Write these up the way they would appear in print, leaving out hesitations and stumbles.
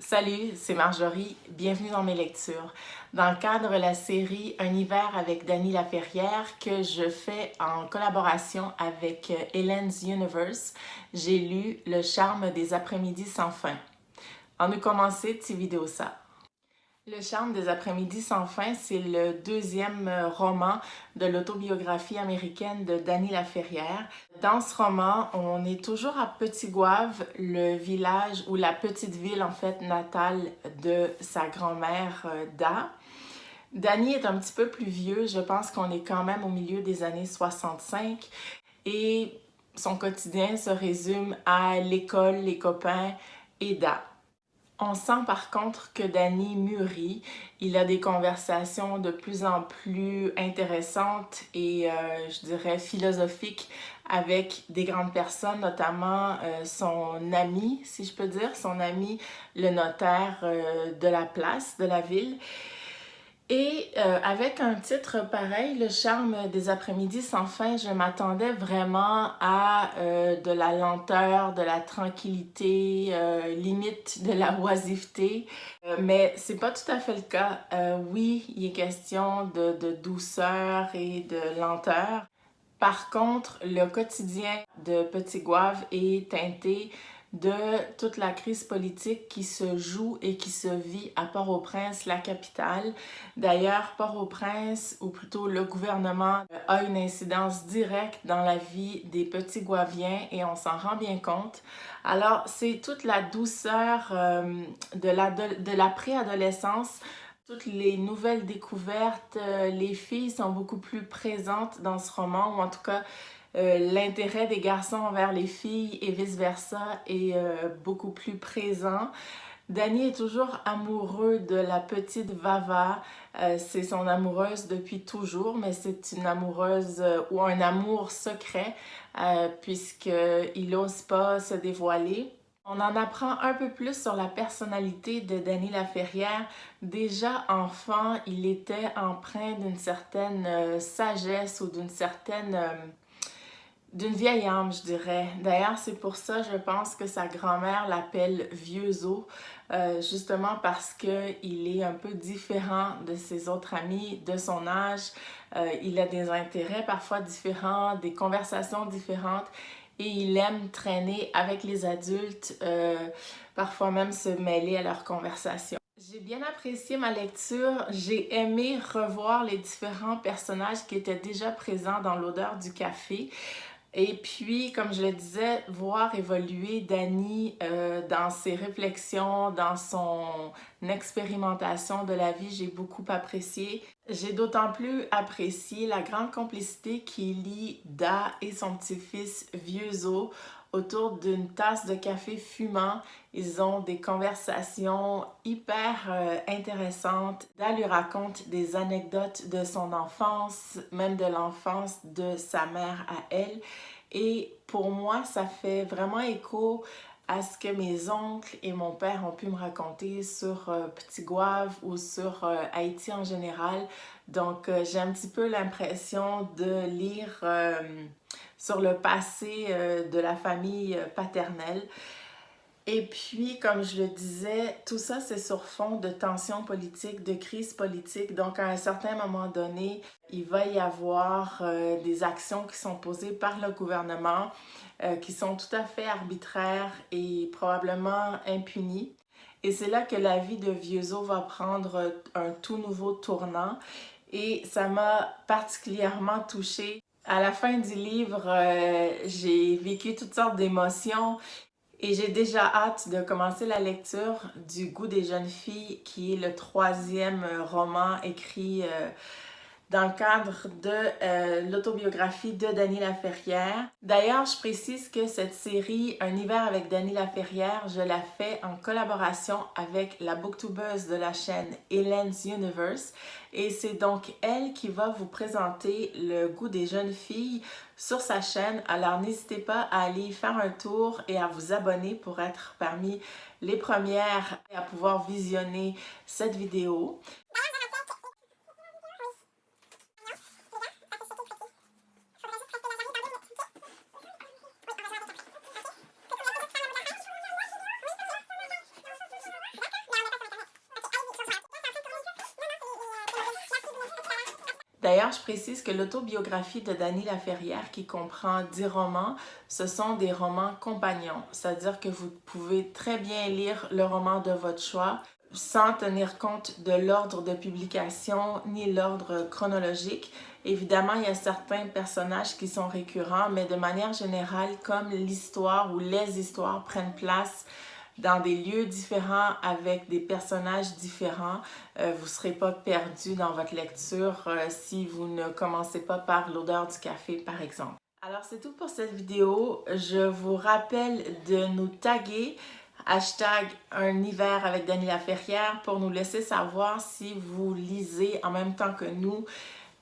Salut, c'est Marjorie, bienvenue dans mes lectures. Dans le cadre de la série Un hiver avec Dany Laferrière que je fais en collaboration avec Hélène's Universe, j'ai lu Le charme des après-midi sans fin. On a commencé cette vidéo ça. Le charme des après-midi sans fin, c'est le deuxième roman de l'autobiographie américaine de Dany Laferrière. Dans ce roman, on est toujours à Petit Goâve, le village ou la petite ville en fait natale de sa grand-mère Da. Dany est un petit peu plus vieux, je pense qu'on est quand même au milieu des années 65 et son quotidien se résume à l'école, les copains et Da. On sent par contre que Dany mûrit. Il a des conversations de plus en plus intéressantes et je dirais philosophiques avec des grandes personnes, notamment son ami, si je peux dire, son ami le notaire de la place, de la ville. Et avec un titre pareil, Le charme des après-midi sans fin, je m'attendais vraiment à de la lenteur, de la tranquillité, limite de la oisiveté. Mais c'est pas tout à fait le cas. Oui, il est question de douceur et de lenteur. Par contre, le quotidien de Petit Goâve est teinté de toute la crise politique qui se joue et qui se vit à Port-au-Prince, la capitale. D'ailleurs, Port-au-Prince, ou plutôt le gouvernement, a une incidence directe dans la vie des petits Goaviens et on s'en rend bien compte. Alors, c'est toute la douceur de la préadolescence, toutes les nouvelles découvertes, les filles sont beaucoup plus présentes dans ce roman, ou en tout cas, l'intérêt des garçons envers les filles et vice-versa est beaucoup plus présent. Dany est toujours amoureux de la petite Vava. C'est son amoureuse depuis toujours, mais c'est une amoureuse ou un amour secret puisqu'il n'ose pas se dévoiler. On en apprend un peu plus sur la personnalité de Dany Laferrière. Déjà enfant, il était empreint d'une certaine sagesse ou d'une vieille âme, je dirais. D'ailleurs, c'est pour ça, je pense que sa grand-mère l'appelle Vieux os, justement parce qu'il est un peu différent de ses autres amis de son âge. Il a des intérêts parfois différents, des conversations différentes et il aime traîner avec les adultes, parfois même se mêler à leurs conversations. J'ai bien apprécié ma lecture, j'ai aimé revoir les différents personnages qui étaient déjà présents dans l'odeur du café. Et puis, comme je le disais, voir évoluer Dany dans ses réflexions, dans son expérimentation de la vie, j'ai beaucoup apprécié. J'ai d'autant plus apprécié la grande complicité qui lie Da et son petit-fils Vieux os autour d'une tasse de café fumant. Ils ont des conversations hyper intéressantes. Da lui raconte des anecdotes de son enfance, même de l'enfance de sa mère à elle. Et pour moi, ça fait vraiment écho à ce que mes oncles et mon père ont pu me raconter sur Petit Goâve ou sur Haïti en général. Donc, j'ai un petit peu l'impression de lire sur le passé de la famille paternelle. Et puis, comme je le disais, tout ça, c'est sur fond de tensions politiques, de crise politique. Donc, à un certain moment donné, il va y avoir des actions qui sont posées par le gouvernement, qui sont tout à fait arbitraires et probablement impunies. Et c'est là que la vie de Vieux os va prendre un tout nouveau tournant. Et ça m'a particulièrement touchée. À la fin du livre, j'ai vécu toutes sortes d'émotions. Et j'ai déjà hâte de commencer la lecture du Goût des jeunes filles, qui est le troisième roman écrit dans le cadre de l'autobiographie de Dany Laferrière. D'ailleurs, je précise que cette série Un hiver avec Dany Laferrière, je la fais en collaboration avec la booktubeuse de la chaîne Hélène's Universe. Et c'est donc elle qui va vous présenter le Goût des jeunes filles sur sa chaîne. Alors n'hésitez pas à aller y faire un tour et à vous abonner pour être parmi les premières à pouvoir visionner cette vidéo. D'ailleurs, je précise que l'autobiographie de Dany Laferrière, qui comprend 10 romans, ce sont des romans compagnons. C'est-à-dire que vous pouvez très bien lire le roman de votre choix sans tenir compte de l'ordre de publication ni l'ordre chronologique. Évidemment, il y a certains personnages qui sont récurrents, mais de manière générale, comme l'histoire ou les histoires prennent place dans des lieux différents avec des personnages différents, vous ne serez pas perdu dans votre lecture si vous ne commencez pas par l'odeur du café, par exemple. Alors, c'est tout pour cette vidéo. Je vous rappelle de nous taguer hashtag un hiver avec Dany Laferrière pour nous laisser savoir si vous lisez en même temps que nous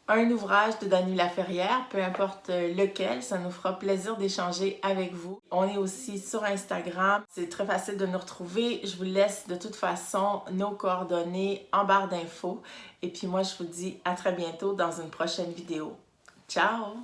un ouvrage de Dany Laferrière, peu importe lequel, ça nous fera plaisir d'échanger avec vous. On est aussi sur Instagram, c'est très facile de nous retrouver. Je vous laisse de toute façon nos coordonnées en barre d'infos. Et puis moi, je vous dis à très bientôt dans une prochaine vidéo. Ciao!